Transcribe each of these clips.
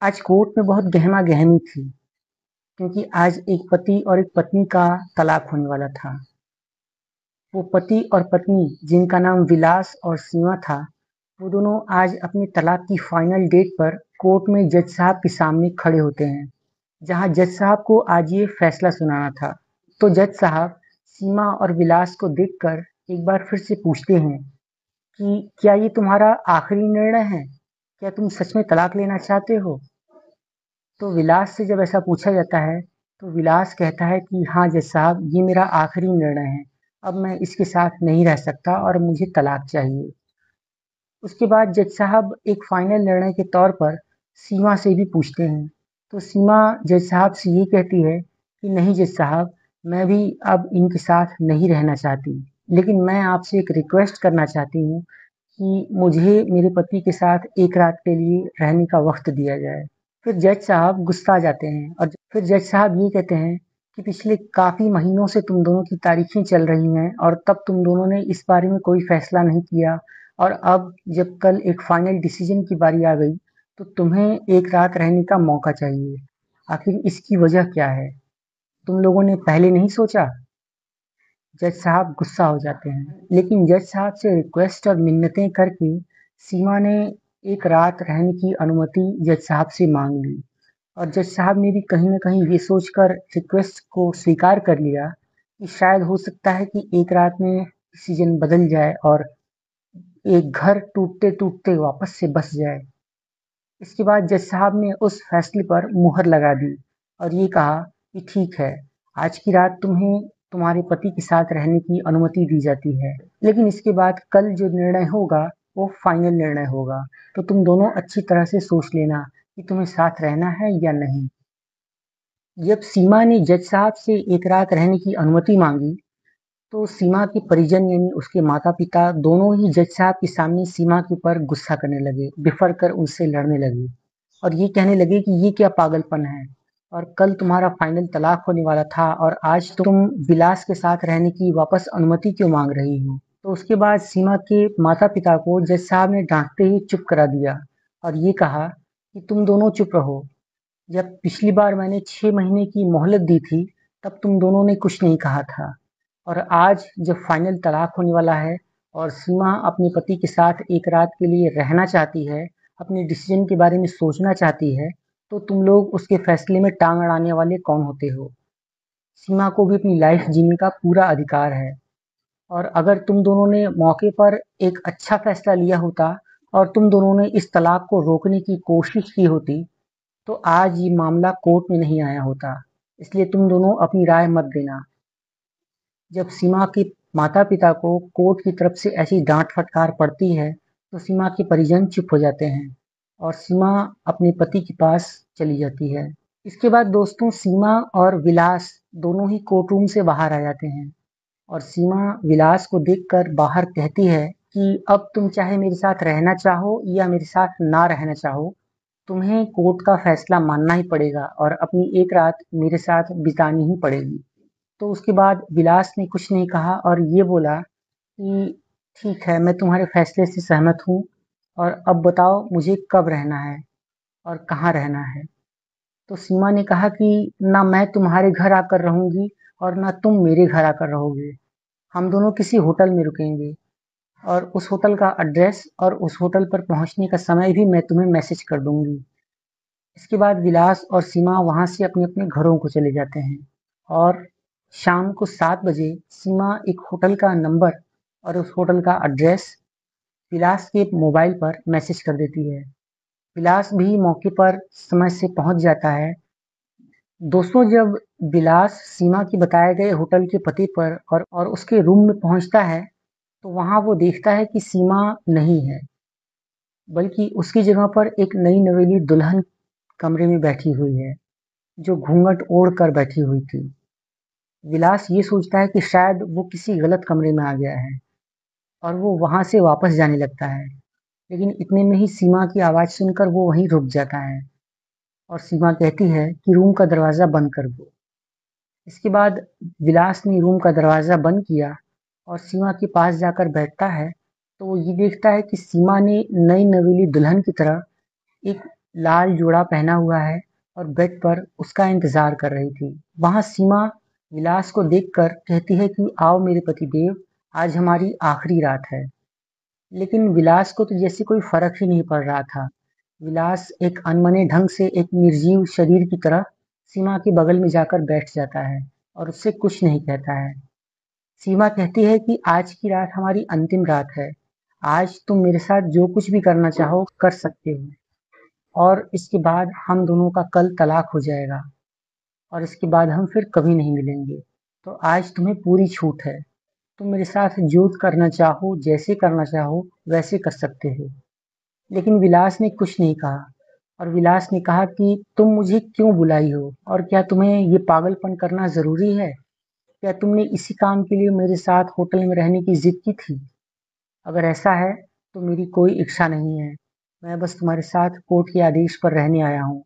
आज कोर्ट में बहुत गहमा-गहमी थी, क्योंकि आज एक पति और एक पत्नी का तलाक होने वाला था। वो पति और पत्नी जिनका नाम विलास और सीमा था, वो दोनों आज अपने तलाक की फाइनल डेट पर कोर्ट में जज साहब के सामने खड़े होते हैं, जहाँ जज साहब को आज ये फैसला सुनाना था। तो जज साहब सीमा और विलास को देखकर एक बार फिर से पूछते हैं कि क्या ये तुम्हारा आखिरी निर्णय है? क्या तुम सच में तलाक लेना चाहते हो? तो विलास से जब ऐसा पूछा जाता है, तो विलास कहता है कि हाँ जज साहब, ये मेरा आखिरी निर्णय है। अब मैं इसके साथ नहीं रह सकता और मुझे तलाक चाहिए। उसके बाद जज साहब एक फाइनल निर्णय के तौर पर सीमा से भी पूछते हैं। तो सीमा जज साहब से ये कहती है कि नहीं जज साहब, मैं भी अब इनके साथ नहीं रहना चाहती। लेकिन मैं आपसे एक रिक्वेस्ट करना चाहती हूँ कि मुझे मेरे पति के साथ एक रात के लिए रहने का वक़्त दिया जाए। फिर जज साहब गुस्सा जाते हैं और फिर जज साहब ये कहते हैं कि पिछले काफ़ी महीनों से तुम दोनों की तारीखें चल रही हैं और तब तुम दोनों ने इस बारे में कोई फैसला नहीं किया, और अब जब कल एक फाइनल डिसीजन की बारी आ गई, तो तुम्हें एक रात रहने का मौका चाहिए। आखिर इसकी वजह क्या है? तुम लोगों ने पहले नहीं सोचा? जज साहब गुस्सा हो जाते हैं, लेकिन जज साहब से रिक्वेस्ट और मिन्नतें करके सीमा ने एक रात रहने की अनुमति जज साहब से मांग ली। और जज साहब ने भी कहीं न कहीं ये सोचकर रिक्वेस्ट को स्वीकार कर लिया कि शायद हो सकता है कि एक रात में डिसीजन बदल जाए और एक घर टूटते-टूटते वापस से बस जाए। इसके बाद जज साहब ने उस फैसले पर मुहर लगा दी और ये कहा कि ठीक है, आज की रात तुम्हें तुम्हारे पति के साथ रहने की अनुमति दी जाती है। लेकिन इसके बाद कल जो निर्णय होगा, वो फाइनल निर्णय होगा। तो तुम दोनों अच्छी तरह से सोच लेना कि तुम्हें साथ रहना है या नहीं। जब सीमा ने जज साहब से एक रात रहने की अनुमति मांगी, तो सीमा के परिजन यानी उसके माता-पिता दोनों ही जज साहब के सामने सीमा के ऊपर गुस्सा करने लगे, बिफर कर उनसे लड़ने लगे और ये कहने लगे कि ये क्या पागलपन है, और कल तुम्हारा फाइनल तलाक होने वाला था और आज तुम विलास के साथ रहने की वापस अनुमति क्यों मांग रही हो? तो उसके बाद सीमा के माता-पिता को जज साहब ने डांटते ही चुप करा दिया और ये कहा कि तुम दोनों चुप रहो। जब पिछली बार मैंने 6 महीने की मोहलत दी थी, तब तुम दोनों ने कुछ नहीं कहा था, और आज जब फाइनल तलाक होने वाला है और सीमा अपने पति के साथ एक रात के लिए रहना चाहती है, अपने डिसीजन के बारे में सोचना चाहती है, तो तुम लोग उसके फैसले में टांग अड़ाने वाले कौन होते हो? सीमा को भी अपनी लाइफ जीने का पूरा अधिकार है, और अगर तुम दोनों ने मौके पर एक अच्छा फैसला लिया होता और तुम दोनों ने इस तलाक को रोकने की कोशिश की होती, तो आज ये मामला कोर्ट में नहीं आया होता। इसलिए तुम दोनों अपनी राय मत देना। जब सीमा के माता-पिता को कोर्ट की तरफ से ऐसी डाँट-फटकार पड़ती है, तो सीमा के परिजन चुप हो जाते हैं और सीमा अपने पति के पास चली जाती है। इसके बाद दोस्तों, सीमा और विलास दोनों ही कोर्ट रूम से बाहर आ जाते हैं और सीमा विलास को देखकर बाहर कहती है कि अब तुम चाहे मेरे साथ रहना चाहो या मेरे साथ ना रहना चाहो, तुम्हें कोर्ट का फैसला मानना ही पड़ेगा और अपनी एक रात मेरे साथ बितानी ही पड़ेगी। तो उसके बाद विलास ने कुछ नहीं कहा और ये बोला कि ठीक है, मैं तुम्हारे फैसले से सहमत हूँ, और अब बताओ मुझे कब रहना है और कहाँ रहना है? तो सीमा ने कहा कि ना मैं तुम्हारे घर आकर रहूँगी और ना तुम मेरे घर आकर रहोगे। हम दोनों किसी होटल में रुकेंगे और उस होटल का एड्रेस और उस होटल पर पहुँचने का समय भी मैं तुम्हें मैसेज कर दूँगी। इसके बाद विलास और सीमा वहाँ से अपने-अपने घरों को चले जाते हैं और शाम को 7 बजे सीमा एक होटल का नंबर और उस होटल का एड्रेस विलास के मोबाइल पर मैसेज कर देती है। विलास भी मौके पर समय से पहुँच जाता है। दोस्तों, जब विलास सीमा के बताए गए होटल के पते पर और उसके रूम में पहुँचता है, तो वहाँ वो देखता है कि सीमा नहीं है, बल्कि उसकी जगह पर एक नई नवेली दुल्हन कमरे में बैठी हुई है, जो घूंघट ओढ़ कर बैठी हुई थी। विलास ये सोचता है कि शायद वो किसी गलत कमरे में आ गया है और वो वहाँ से वापस जाने लगता है। लेकिन इतने में ही सीमा की आवाज़ सुनकर वो वहीं रुक जाता है और सीमा कहती है कि रूम का दरवाज़ा बंद कर दो। इसके बाद विलास ने रूम का दरवाज़ा बंद किया और सीमा के पास जाकर बैठता है, तो वो ये देखता है कि सीमा ने नई नवेली दुल्हन की तरह एक लाल जोड़ा पहना हुआ है और बेड पर उसका इंतजार कर रही थी। वहां सीमा विलास को देखकर कहती है कि आओ मेरे पतिदेव, आज हमारी आखिरी रात है। लेकिन विलास को तो जैसे कोई फर्क ही नहीं पड़ रहा था। विलास एक अनमने ढंग से एक निर्जीव शरीर की तरह सीमा के बगल में जाकर बैठ जाता है और उससे कुछ नहीं कहता है। सीमा कहती है कि आज की रात हमारी अंतिम रात है। आज तुम मेरे साथ जो कुछ भी करना चाहो कर सकते हो, और इसके बाद हम दोनों का कल तलाक हो जाएगा और इसके बाद हम फिर कभी नहीं मिलेंगे। तो आज तुम्हें पूरी छूट है। तुम मेरे साथ जो करना चाहो, जैसे करना चाहो वैसे कर सकते हो। लेकिन विलास ने कुछ नहीं कहा, और विलास ने कहा कि तुम मुझे क्यों बुलाई हो, और क्या तुम्हें ये पागलपन करना जरूरी है? क्या तुमने इसी काम के लिए मेरे साथ होटल में रहने की जिद की थी? अगर ऐसा है तो मेरी कोई इच्छा नहीं है। मैं बस तुम्हारे साथ कोर्ट के आदेश पर रहने आया हूँ।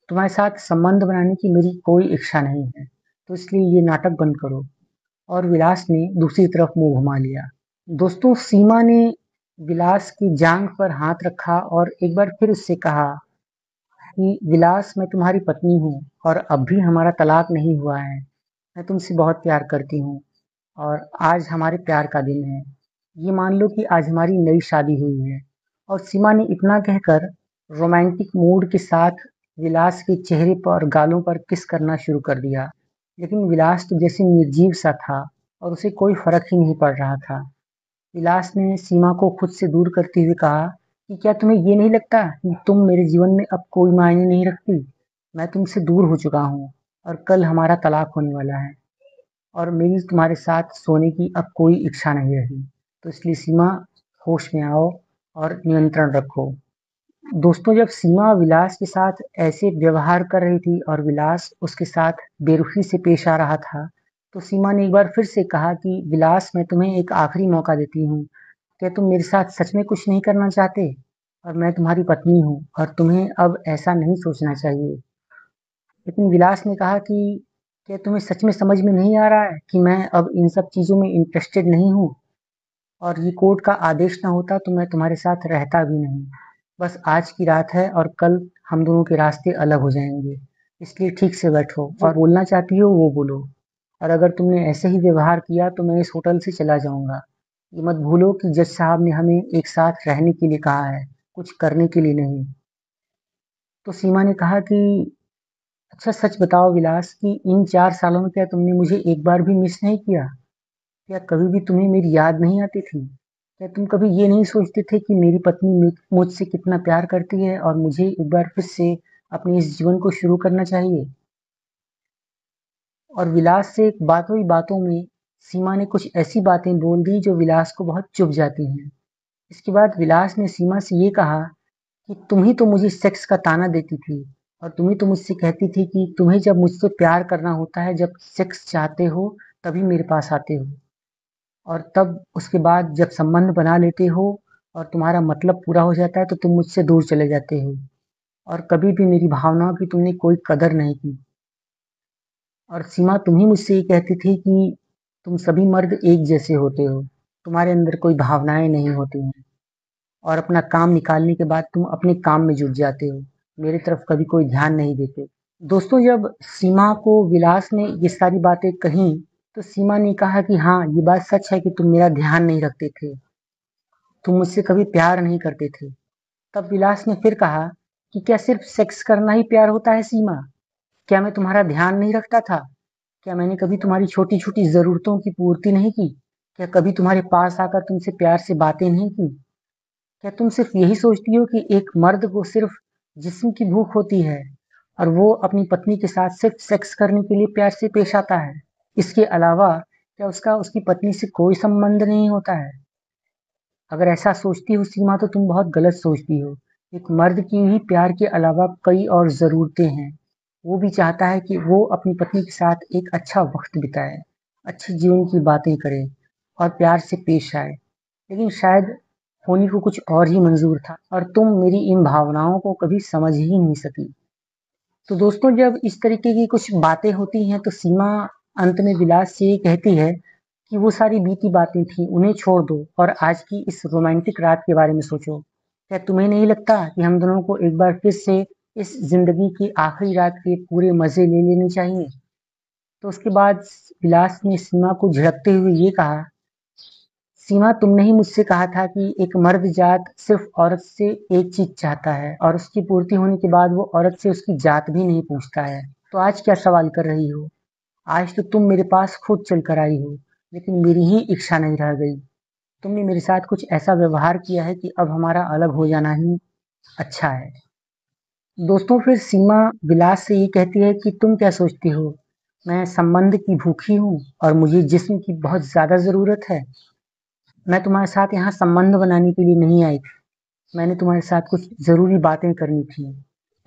तुम्हारे साथ संबंध बनाने की मेरी कोई इच्छा नहीं है। तो इसलिए ये नाटक बंद करो। और विलास ने दूसरी तरफ मुंह घुमा लिया। दोस्तों, सीमा ने विलास की जांघ पर हाथ रखा और एक बार फिर उससे कहा कि विलास, मैं तुम्हारी पत्नी हूँ और अब भी हमारा तलाक नहीं हुआ है। मैं तुमसे बहुत प्यार करती हूँ और आज हमारे प्यार का दिन है। ये मान लो कि आज हमारी नई शादी हुई है। और सीमा ने इतना कहकर रोमांटिक मूड के साथ विलास के चेहरे पर गालों पर किस करना शुरू कर दिया। लेकिन विलास तो जैसे निर्जीव सा था और उसे कोई फर्क ही नहीं पड़ रहा था। विलास ने सीमा को खुद से दूर करते हुए कहा कि क्या तुम्हें ये नहीं लगता कि तुम मेरे जीवन में अब कोई मायने नहीं रखती? मैं तुमसे दूर हो चुका हूँ और कल हमारा तलाक होने वाला है और मेरी तुम्हारे साथ सोने की अब कोई इच्छा नहीं रही। तो इसलिए सीमा, होश में आओ और नियंत्रण रखो। दोस्तों, जब सीमा विलास के साथ ऐसे व्यवहार कर रही थी और विलास उसके साथ बेरुखी से पेश आ रहा था, तो सीमा ने एक बार फिर से कहा कि विलास, मैं तुम्हें एक आखिरी मौका देती हूँ। क्या तुम मेरे साथ सच में कुछ नहीं करना चाहते? और मैं तुम्हारी पत्नी हूँ और तुम्हें अब ऐसा नहीं सोचना चाहिए। लेकिन विलास ने कहा कि क्या तुम्हें सच में समझ में नहीं आ रहा है कि मैं अब इन सब चीज़ों में इंटरेस्टेड नहीं हूँ, और ये कोर्ट का आदेश ना होता तो मैं तुम्हारे साथ रहता भी नहीं। बस आज की रात है और कल हम दोनों के रास्ते अलग हो जाएंगे। इसलिए ठीक से बैठो और बोलना चाहती हो वो बोलो। और अगर तुमने ऐसे ही व्यवहार किया तो मैं इस होटल से चला जाऊंगा। ये मत भूलो कि जज साहब ने हमें एक साथ रहने के लिए कहा है, कुछ करने के लिए नहीं। तो सीमा ने कहा कि अच्छा सच बताओ विलास, कि इन 4 सालों में क्या तुमने मुझे एक बार भी मिस नहीं किया? क्या कभी भी तुम्हें मेरी याद नहीं आती थी? क्या तुम कभी ये नहीं सोचते थे कि मेरी पत्नी मुझसे कितना प्यार करती है और मुझे एक बार फिर से अपने इस जीवन को शुरू करना चाहिए? और विलास से बातों ही बातों में सीमा ने कुछ ऐसी बातें बोल दी जो विलास को बहुत चुभ जाती हैं। इसके बाद विलास ने सीमा से ये कहा कि तुम ही तो मुझे सेक्स का ताना देती थी, और तुम ही तो मुझसे कहती थी कि तुम्हें जब मुझसे प्यार करना होता है, जब सेक्स चाहते हो, तभी मेरे पास आते हो, और तब उसके बाद जब संबंध बना लेते हो और तुम्हारा मतलब पूरा हो जाता है तो तुम मुझसे दूर चले जाते हो, और कभी भी मेरी भावनाओं की तुमने कोई कदर नहीं की। और सीमा, तुम ही मुझसे ये कहती थी कि तुम सभी मर्द एक जैसे होते हो, तुम्हारे अंदर कोई भावनाएं नहीं होती हैं, और अपना काम निकालने के बाद तुम अपने काम में जुट जाते हो, मेरी तरफ कभी कोई ध्यान नहीं देते। दोस्तों, जब सीमा को विलास ने ये सारी बातें कही तो सीमा ने कहा कि हाँ, ये बात सच है कि तुम मेरा ध्यान नहीं रखते थे, तुम मुझसे कभी प्यार नहीं करते थे। तब विलास ने फिर कहा कि क्या सिर्फ सेक्स करना ही प्यार होता है सीमा? क्या मैं तुम्हारा ध्यान नहीं रखता था? क्या मैंने कभी तुम्हारी छोटी छोटी जरूरतों की पूर्ति नहीं की? क्या कभी तुम्हारे पास आकर तुमसे प्यार से बातें नहीं की? क्या तुम सिर्फ यही सोचती हो कि एक मर्द को सिर्फ जिस्म की भूख होती है और वो अपनी पत्नी के साथ सिर्फ सेक्स करने के लिए प्यार से पेश आता है? इसके अलावा क्या उसका उसकी पत्नी से कोई संबंध नहीं होता है? अगर ऐसा सोचती हो सीमा, तो तुम बहुत गलत सोचती हो। एक मर्द की भी प्यार के अलावा कई और ज़रूरतें हैं। वो भी चाहता है कि वो अपनी पत्नी के साथ एक अच्छा वक्त बिताए, अच्छे जीवन की बातें करे और प्यार से पेश आए। लेकिन शायद होनी को कुछ और ही मंजूर था और तुम मेरी इन भावनाओं को कभी समझ ही नहीं सकी। तो दोस्तों, जब इस तरीके की कुछ बातें होती हैं तो सीमा अंत में विलास से ये कहती है कि वो सारी बीती बातें थी, उन्हें छोड़ दो और आज की इस रोमांटिक रात के बारे में सोचो। क्या तुम्हें नहीं लगता कि हम दोनों को एक बार फिर से इस ज़िंदगी की आखिरी रात के पूरे मज़े ले लेने चाहिए? तो उसके बाद विलास ने सीमा को झिड़कते हुए ये कहा, सीमा तुमने ही मुझसे कहा था कि एक मर्द जात सिर्फ औरत से एक चीज चाहता है और उसकी पूर्ति होने के बाद वो औरत से उसकी जात भी नहीं पूछता है। तो आज क्या सवाल कर रही हो? आज तो तुम मेरे पास खुद चल कर आई हो, लेकिन मेरी ही इच्छा नहीं रह गई। तुमने मेरे साथ कुछ ऐसा व्यवहार किया है कि अब हमारा अलग हो जाना ही अच्छा है। दोस्तों फिर सीमा विलास से ये कहती है कि तुम क्या सोचती हो? मैं संबंध की भूखी हूँ और मुझे जिस्म की बहुत ज्यादा जरूरत है। मैं तुम्हारे साथ यहाँ संबंध बनाने के लिए नहीं आई थी। मैंने तुम्हारे साथ कुछ जरूरी बातें करनी थी।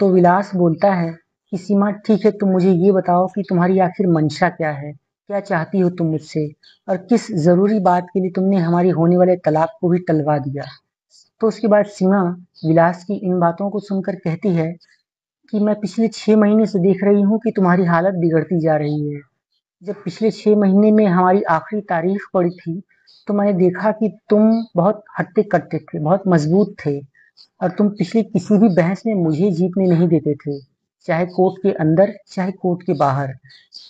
तो विलास बोलता है कि सीमा ठीक है, तुम मुझे ये बताओ कि तुम्हारी आखिर मंशा क्या है? क्या चाहती हो तुम मुझसे? और किस जरूरी बात के लिए तुमने हमारी होने वाले तलाक को भी टलवा दिया? तो उसके बाद सीमा विलास की इन बातों को सुनकर कहती है कि मैं पिछले 6 महीने से देख रही हूँ कि तुम्हारी हालत बिगड़ती जा रही है। जब पिछले 6 महीने में हमारी आखिरी तारीख पड़ी थी, तो मैंने देखा कि तुम बहुत हट्टे कट्टे थे, बहुत मजबूत थे और तुम पिछली किसी भी बहस में मुझे जीतने नहीं देते थे, चाहे कोर्ट के अंदर चाहे कोर्ट के बाहर।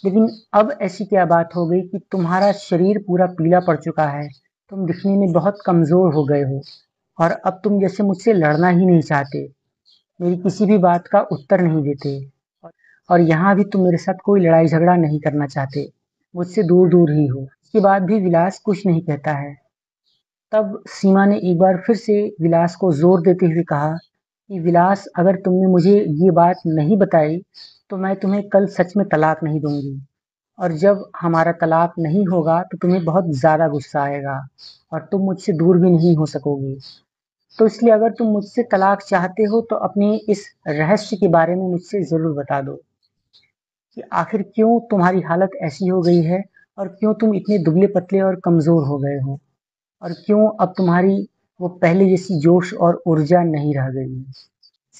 लेकिन अब ऐसी क्या बात हो गई कि तुम्हारा शरीर पूरा पीला पड़ चुका है, तुम दिखने में बहुत कमजोर हो गए हो और अब तुम जैसे मुझसे लड़ना ही नहीं चाहते, मेरी किसी भी बात का उत्तर नहीं देते और यहाँ भी तुम मेरे साथ कोई लड़ाई झगड़ा नहीं करना चाहते, मुझसे दूर दूर ही हो। इसके बाद भी विलास कुछ नहीं कहता है। तब सीमा ने एक बार फिर से विलास को जोर देते हुए कहा कि विलास, अगर तुमने मुझे ये बात नहीं बताई तो मैं तुम्हें कल सच में तलाक नहीं दूंगी और जब हमारा तलाक नहीं होगा तो तुम्हें बहुत ज्यादा गुस्सा आएगा और तुम मुझसे दूर भी नहीं हो सकोगी। तो इसलिए अगर तुम मुझसे तलाक चाहते हो तो अपने इस रहस्य के बारे में मुझसे जरूर बता दो कि आखिर क्यों तुम्हारी हालत ऐसी हो गई है और क्यों तुम इतने दुबले पतले और कमजोर हो गए हो और क्यों अब तुम्हारी वो पहले जैसी जोश और ऊर्जा नहीं रह गई।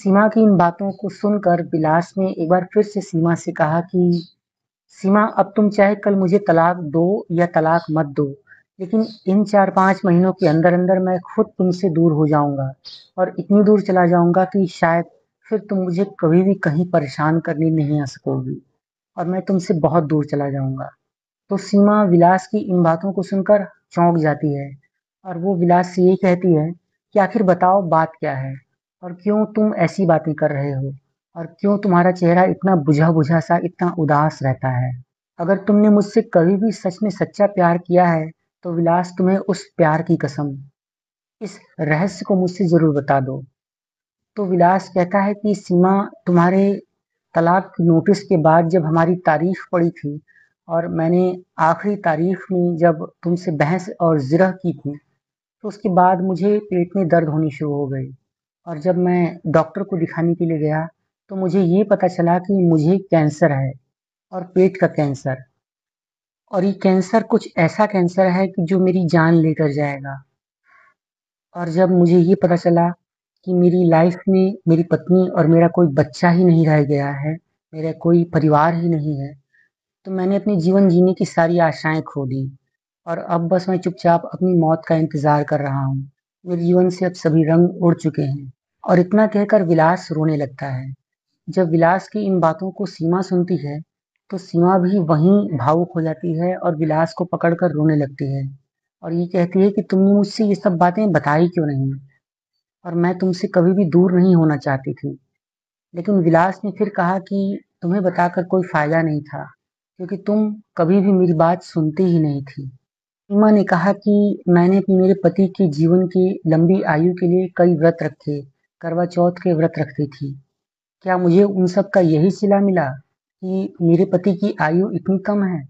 सीमा की इन बातों को सुनकर विलास ने एक बार फिर से सीमा से कहा कि सीमा, अब तुम चाहे कल मुझे तलाक दो या तलाक मत दो, लेकिन इन 4-5 महीनों के अंदर अंदर मैं खुद तुमसे दूर हो जाऊंगा और इतनी दूर चला जाऊंगा कि शायद फिर तुम मुझे कभी भी कहीं परेशान करने नहीं आ सकोगी और मैं तुमसे बहुत दूर चला जाऊंगा। तो सीमा विलास की इन बातों को सुनकर चौंक जाती है और वो विलास से ये कहती है कि आखिर बताओ बात क्या है और क्यों तुम ऐसी बातें कर रहे हो और क्यों तुम्हारा चेहरा इतना बुझा बुझा सा, इतना उदास रहता है? अगर तुमने मुझसे कभी भी सच में सच्चा प्यार किया है तो विलास, तुम्हें उस प्यार की कसम इस रहस्य को मुझसे जरूर बता दो। तो विलास कहता है कि सीमा, तुम्हारे तलाक नोटिस के बाद जब हमारी तारीख पड़ी थी और मैंने आखिरी तारीख में जब तुमसे बहस और जिरह की थी, तो उसके बाद मुझे पेट में दर्द होनी शुरू हो गई और जब मैं डॉक्टर को दिखाने के लिए गया तो मुझे ये पता चला कि मुझे कैंसर है और पेट का कैंसर। और ये कैंसर कुछ ऐसा कैंसर है कि जो मेरी जान लेकर जाएगा। और जब मुझे ये पता चला कि मेरी लाइफ में मेरी पत्नी और मेरा कोई बच्चा ही नहीं रह गया है, मेरा कोई परिवार ही नहीं है, तो मैंने अपने जीवन जीने की सारी आशाएं खो दी और अब बस मैं चुपचाप अपनी मौत का इंतजार कर रहा हूँ। मेरे जीवन से अब सभी रंग उड़ चुके हैं। और इतना कहकर विलास रोने लगता है। जब विलास की इन बातों को सीमा सुनती है तो सीमा भी वहीं भावुक हो जाती है और विलास को पकड़कर रोने लगती है और ये कहती है कि तुमने मुझसे ये सब बातें बताई क्यों नहीं और मैं तुमसे कभी भी दूर नहीं होना चाहती थी। लेकिन विलास ने फिर कहा कि तुम्हें बताकर कोई फायदा नहीं था क्योंकि तुम कभी भी मेरी बात सुनती ही नहीं थी। सीमा ने कहा कि मैंने अपने मेरे पति के जीवन की लंबी आयु के लिए कई व्रत रखे, करवा चौथ के व्रत रखती थी। क्या मुझे उन सब का यही सिला मिला कि मेरे पति की आयु इतनी कम है?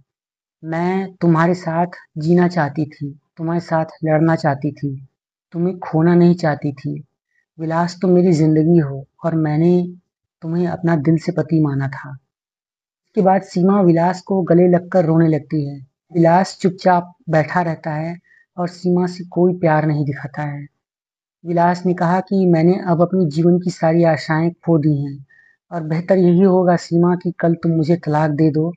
मैं तुम्हारे साथ जीना चाहती थी, तुम्हारे साथ लड़ना चाहती थी, तुम्हें खोना नहीं चाहती थी। विलास, तुम मेरी जिंदगी हो और मैंने तुम्हें अपना दिल से पति माना था। इसके बाद सीमा विलास को गले लगकर रोने लगती है। विलास चुपचाप बैठा रहता है और सीमा से कोई प्यार नहीं दिखाता है। विलास ने कहा कि मैंने अब अपनी जीवन की सारी आशाएं खो दी हैं और बेहतर यही होगा सीमा कि कल तुम मुझे तलाक दे दो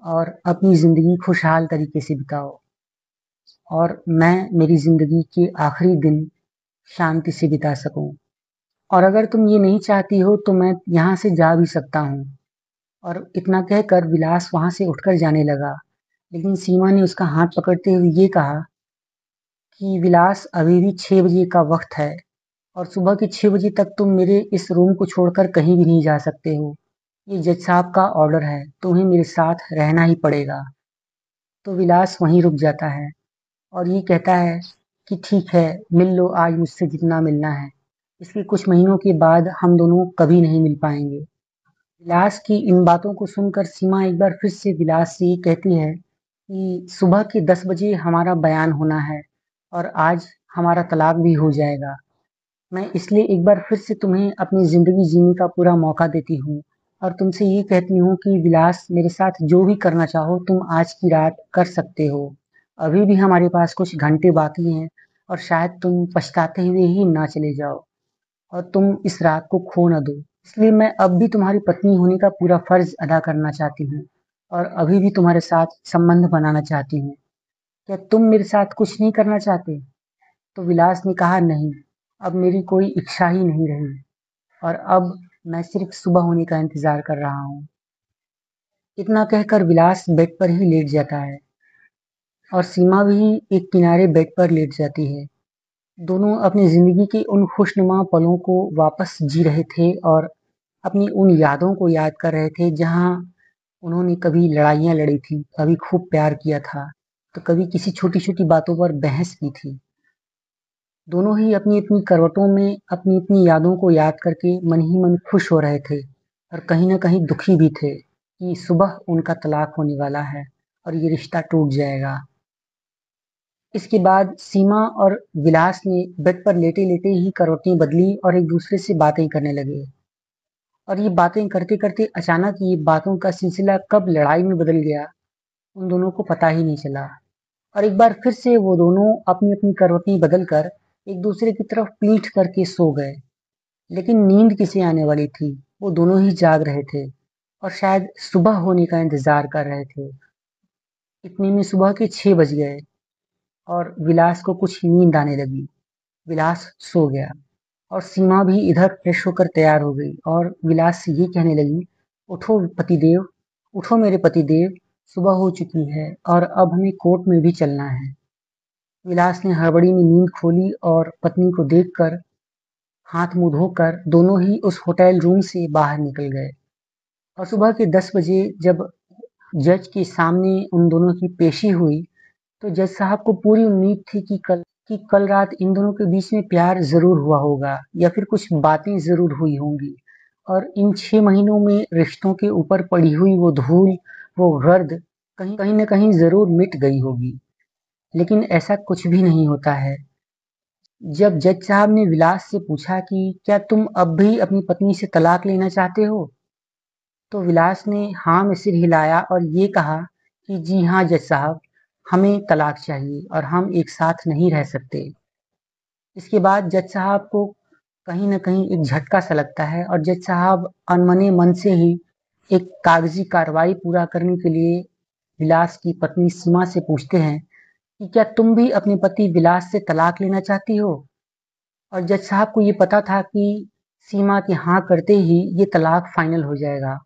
और अपनी जिंदगी खुशहाल तरीके से बिताओ और मैं मेरी जिंदगी के आखिरी दिन शांति से बिता सकूं। और अगर तुम ये नहीं चाहती हो तो मैं यहाँ से जा भी सकता हूँ। और इतना कहकर विलास वहां से उठकर जाने लगा, लेकिन सीमा ने उसका हाथ पकड़ते हुए ये कहा कि विलास, अभी भी 6 बजे का वक्त है और सुबह के 6 बजे तक तुम मेरे इस रूम को छोड़कर कहीं भी नहीं जा सकते हो। ये जज साहब का ऑर्डर है, तुम्हें मेरे साथ रहना ही पड़ेगा। तो विलास वहीं रुक जाता है और ये कहता है कि ठीक है, मिल लो आज मुझसे जितना मिलना है। इसके कुछ महीनों के बाद हम दोनों कभी नहीं मिल पाएंगे। विलास की इन बातों को सुनकर सीमा एक बार फिर से विलास से ये कहती है कि सुबह के 10 बजे हमारा बयान होना है और आज हमारा तलाक भी हो जाएगा। मैं इसलिए एक बार फिर से तुम्हें अपनी ज़िंदगी जीने का पूरा मौका देती हूँ और तुमसे ये कहती हूँ कि विलास, मेरे साथ जो भी करना चाहो तुम आज की रात कर सकते हो। अभी भी हमारे पास कुछ घंटे बाकी हैं और शायद तुम पछताते हुए ही ना चले जाओ और तुम इस रात को खो न दो। इसलिए मैं अब भी तुम्हारी पत्नी होने का पूरा फर्ज अदा करना चाहती हूँ और अभी भी तुम्हारे साथ संबंध बनाना चाहती हूँ। क्या तुम मेरे साथ कुछ नहीं करना चाहते? तो विलास ने कहा, नहीं, अब मेरी कोई इच्छा ही नहीं रही और अब मैं सिर्फ सुबह होने का इंतजार कर रहा हूँ। इतना कहकर विलास बेड पर ही लेट जाता है और सीमा भी एक किनारे बेड पर लेट जाती है। दोनों अपनी जिंदगी के उन खुशनुमा पलों को वापस जी रहे थे और अपनी उन यादों को याद कर रहे थे जहाँ उन्होंने कभी लड़ाइयाँ लड़ी थी, कभी खूब प्यार किया था, तो कभी किसी छोटी-छोटी बातों पर बहस की थी। दोनों ही अपनी-अपनी करवटों में अपनी-अपनी यादों को याद करके मन ही मन खुश हो रहे थे और कहीं न कहीं दुखी भी थे कि सुबह उनका तलाक होने वाला है और ये रिश्ता टूट जाएगा। इसके बाद सीमा और विलास ने बेड पर लेटे-लेटे ही करवटें बदली और एक दूसरे से बातें करने लगे। और ये बातें करते-करते अचानक ये बातों का सिलसिला कब लड़ाई में बदल गया, उन दोनों को पता ही नहीं चला। और एक बार फिर से वो दोनों अपनी-अपनी करवटें बदलकर एक दूसरे की तरफ पीठ करके सो गए। लेकिन नींद किसे आने वाली थी? वो दोनों ही जाग रहे थे और शायद सुबह होने का इंतजार कर रहे थे। इतने में सुबह के 6 बज गए और विलास को कुछ नींद आने लगी। विलास सो गया और सीमा भी इधर फ्रेश होकर तैयार हो गई और विलास से ये कहने लगी, उठो पतिदेव, उठो मेरे पतिदेव, सुबह हो चुकी है और अब हमें कोर्ट में भी चलना है। विलास ने हड़बड़ी में नींद खोली और पत्नी को देखकर हाथ मुंह धोकर दोनों ही उस होटल रूम से बाहर निकल गए। और सुबह के 10 बजे जब जज के सामने उन दोनों की पेशी हुई, तो जज साहब को पूरी उम्मीद थी कि कल रात इन दोनों के बीच में प्यार ज़रूर हुआ होगा या फिर कुछ बातें ज़रूर हुई होंगी और इन 6 महीनों में रिश्तों के ऊपर पड़ी हुई वो धूल, वो गर्द कहीं कहीं न कहीं ज़रूर मिट गई होगी। लेकिन ऐसा कुछ भी नहीं होता है। जब जज साहब ने विलास से पूछा कि क्या तुम अब भी अपनी पत्नी से तलाक लेना चाहते हो? तो विलास ने हाँ में सिर हिलाया और ये कहा कि जी हाँ जज साहब, हमें तलाक चाहिए और हम एक साथ नहीं रह सकते। इसके बाद जज साहब को कहीं न कहीं एक झटका सा लगता है और जज साहब अनमने मन से ही एक कागजी कार्रवाई पूरा करने के लिए विलास की पत्नी सीमा से पूछते हैं कि क्या तुम भी अपने पति विलास से तलाक लेना चाहती हो? और जज साहब को ये पता था कि सीमा के हाँ करते ही ये तलाक फाइनल हो जाएगा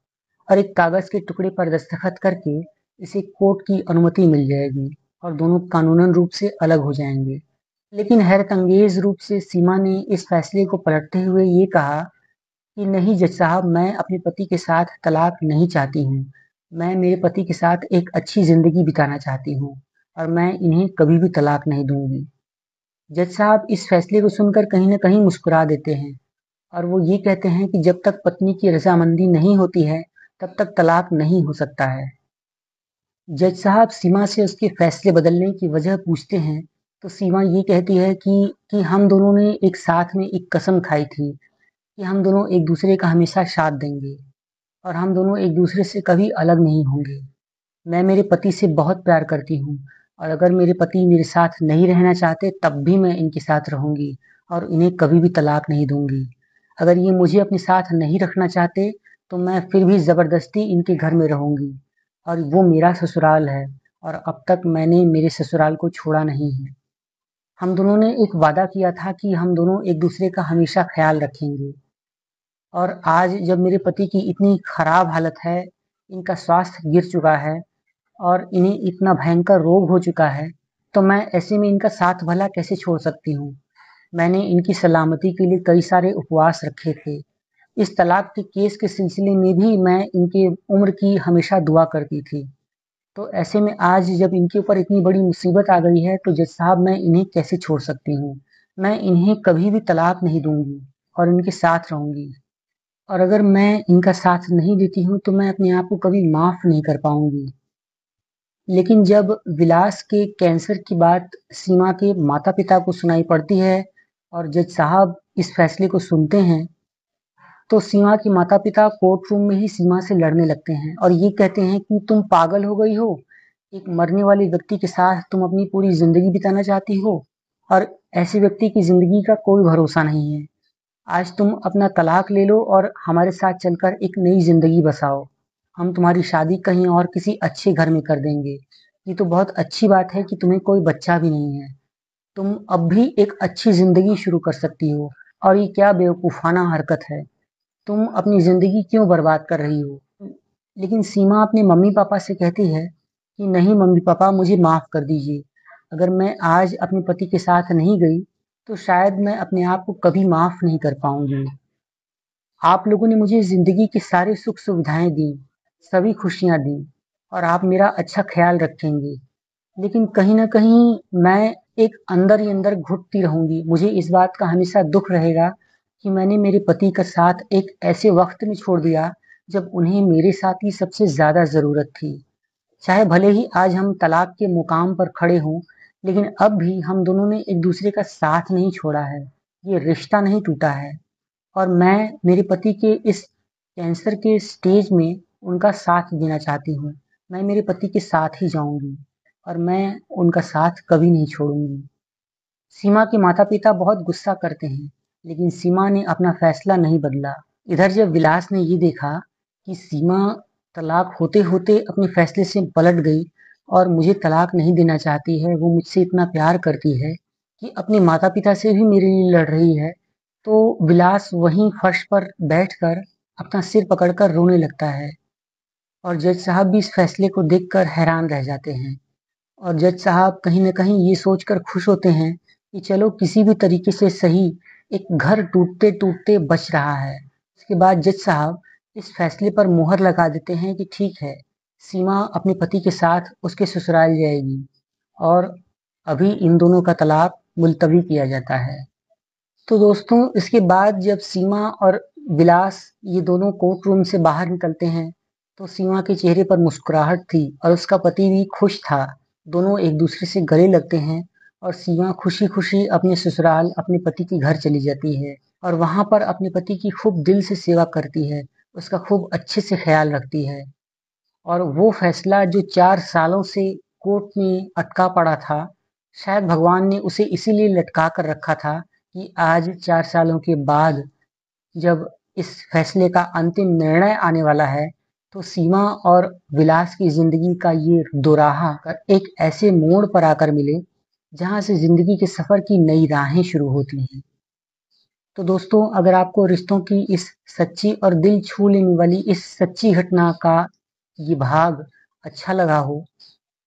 और एक कागज़ के टुकड़े पर दस्तखत करके इसे कोर्ट की अनुमति मिल जाएगी और दोनों कानूनन रूप से अलग हो जाएंगे। लेकिन हैरत अंगेज रूप से सीमा ने इस फैसले को पलटते हुए ये कहा कि नहीं जज साहब, मैं अपने पति के साथ तलाक नहीं चाहती हूँ। मैं मेरे पति के साथ एक अच्छी ज़िंदगी बिताना चाहती हूँ और मैं इन्हें कभी भी तलाक नहीं दूँगी। जज साहब इस फैसले को सुनकर कहीं न कहीं मुस्कुरा देते हैं और वो ये कहते हैं कि जब तक पत्नी की रज़ामंदी नहीं होती है, तब तक तलाक नहीं हो सकता है। जज साहब सीमा से उसके फैसले बदलने की वजह पूछते हैं, तो सीमा ये कहती है कि हम दोनों ने एक साथ में एक कसम खाई थी कि हम दोनों एक दूसरे का हमेशा साथ देंगे और हम दोनों एक दूसरे से कभी अलग नहीं होंगे। मैं मेरे पति से बहुत प्यार करती हूँ और अगर मेरे पति मेरे साथ नहीं रहना चाहते तब भी मैं इनके साथ रहूँगी और इन्हें कभी भी तलाक नहीं दूँगी। अगर ये मुझे अपने साथ नहीं रखना चाहते तो मैं फिर भी ज़बरदस्ती इनके घर में रहूँगी और वो मेरा ससुराल है और अब तक मैंने मेरे ससुराल को छोड़ा नहीं है। हम दोनों ने एक वादा किया था कि हम दोनों एक दूसरे का हमेशा ख्याल रखेंगे। और आज जब मेरे पति की इतनी खराब हालत है, इनका स्वास्थ्य गिर चुका है और इन्हें इतना भयंकर रोग हो चुका है, तो मैं ऐसे में इनका साथ भला कैसे छोड़ सकती हूँ। मैंने इनकी सलामती के लिए कई सारे उपवास रखे थे। इस तलाक के केस के सिलसिले में भी मैं इनके उम्र की हमेशा दुआ करती थी। तो ऐसे में आज जब इनके ऊपर इतनी बड़ी मुसीबत आ गई है, तो जज साहब मैं इन्हें कैसे छोड़ सकती हूँ। मैं इन्हें कभी भी तलाक नहीं दूंगी और इनके साथ रहूंगी। और अगर मैं इनका साथ नहीं देती हूँ तो मैं अपने आप को कभी माफ नहीं कर पाऊंगी। लेकिन जब विलास के कैंसर की बात सीमा के माता पिता को सुनाई पड़ती है और जज साहब इस फैसले को सुनते हैं, तो सीमा के माता पिता कोर्ट रूम में ही सीमा से लड़ने लगते हैं और ये कहते हैं कि तुम पागल हो गई हो। एक मरने वाले व्यक्ति के साथ तुम अपनी पूरी जिंदगी बिताना चाहती हो और ऐसे व्यक्ति की जिंदगी का कोई भरोसा नहीं है। आज तुम अपना तलाक ले लो और हमारे साथ चलकर एक नई जिंदगी बसाओ। हम तुम्हारी शादी कहीं और किसी अच्छे घर में कर देंगे। ये तो बहुत अच्छी बात है कि तुम्हें कोई बच्चा भी नहीं है। तुम अब भी एक अच्छी जिंदगी शुरू कर सकती हो। और ये क्या बेवकूफाना हरकत है। तुम अपनी जिंदगी क्यों बर्बाद कर रही हो। लेकिन सीमा अपने मम्मी पापा से कहती है कि नहीं मम्मी पापा, मुझे माफ कर दीजिए। अगर मैं आज अपने पति के साथ नहीं गई तो शायद मैं अपने आप को कभी माफ नहीं कर पाऊंगी। आप लोगों ने मुझे ज़िंदगी की सारी सुख-सुविधाएँ दी, सभी खुशियाँ दी और आप मेरा अच्छा ख़्याल रखेंगे। लेकिन कहीं न कहीं मैं एक अंदर ही अंदर घुटती रहूँगी। मुझे इस बात का हमेशा दुःख रहेगा कि मैंने मेरे पति का साथ एक ऐसे वक़्त में छोड़ दिया, जब उन्हें मेरे साथ ही सबसे ज़्यादा ज़रूरत थी। चाहे भले ही आज हम तलाक के मुकाम पर खड़े हों, लेकिन अब भी हम दोनों ने एक-दूसरे का साथ नहीं छोड़ा है। ये रिश्ता नहीं टूटा है। और मैं मेरे पति के इस कैंसर के स्टेज में उनका साथ देना चाहती हूँ। मैं मेरे पति के साथ ही जाऊँगी और मैं उनका साथ कभी नहीं छोड़ूँगी। सीमा के माता-पिता बहुत गुस्सा करते हैं, लेकिन सीमा ने अपना फैसला नहीं बदला। इधर जब विलास ने ये देखा कि सीमा तलाक होते-होते अपने फैसले से पलट गई और मुझे तलाक नहीं देना चाहती है, वो मुझसे इतना प्यार करती है कि अपने माता-पिता से भी मेरे लिए लड़ रही है, तो विलास वहीं फर्श पर बैठकर अपना सिर पकड़कर रोने लगता है और जज साहब भी इस फैसले को देखकर हैरान रह जाते हैं। और जज साहब कहीं न कहीं ये सोचकर खुश होते हैं कि चलो किसी भी तरीके से सही एक घर टूटते-टूटते बच रहा है। इसके बाद जज साहब इस फैसले पर मुहर लगा देते हैं कि ठीक है, सीमा अपने पति के साथ उसके ससुराल जाएगी और अभी इन दोनों का तलाक मुलतवी किया जाता है। तो दोस्तों इसके बाद जब सीमा और विलास ये दोनों कोर्ट रूम से बाहर निकलते हैं, तो सीमा के चेहरे पर मुस्कुराहट थी और उसका पति भी खुश था। दोनों एक दूसरे से गले लगते हैं और सीमा खुशी-खुशी अपने ससुराल अपने पति के घर चली जाती है और वहाँ पर अपने पति की खूब दिल से सेवा करती है, उसका खूब अच्छे से ख़्याल रखती है। और वो फैसला जो 4 सालों से कोर्ट में अटका पड़ा था, शायद भगवान ने उसे इसीलिए लटका कर रखा था कि आज 4 सालों के बाद जब इस फैसले का अंतिम निर्णय आने वाला है, तो सीमा और विलास की ज़िंदगी का ये दोराहा एक ऐसे मोड़ पर आकर मिले, जहाँ से ज़िंदगी के सफ़र की नई राहें शुरू होती हैं। तो दोस्तों अगर आपको रिश्तों की इस सच्ची और दिल छू लेने वाली इस सच्ची घटना का ये भाग अच्छा लगा हो,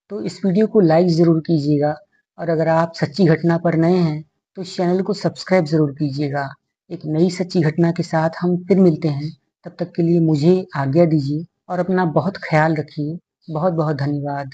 तो इस वीडियो को लाइक ज़रूर कीजिएगा और अगर आप सच्ची घटना पर नए हैं, तो इस चैनल को सब्सक्राइब ज़रूर कीजिएगा। एक नई सच्ची घटना के साथ हम फिर मिलते हैं, तब तक के लिए मुझे आज्ञा दीजिए और अपना बहुत ख़्याल रखिए। बहुत-बहुत धन्यवाद।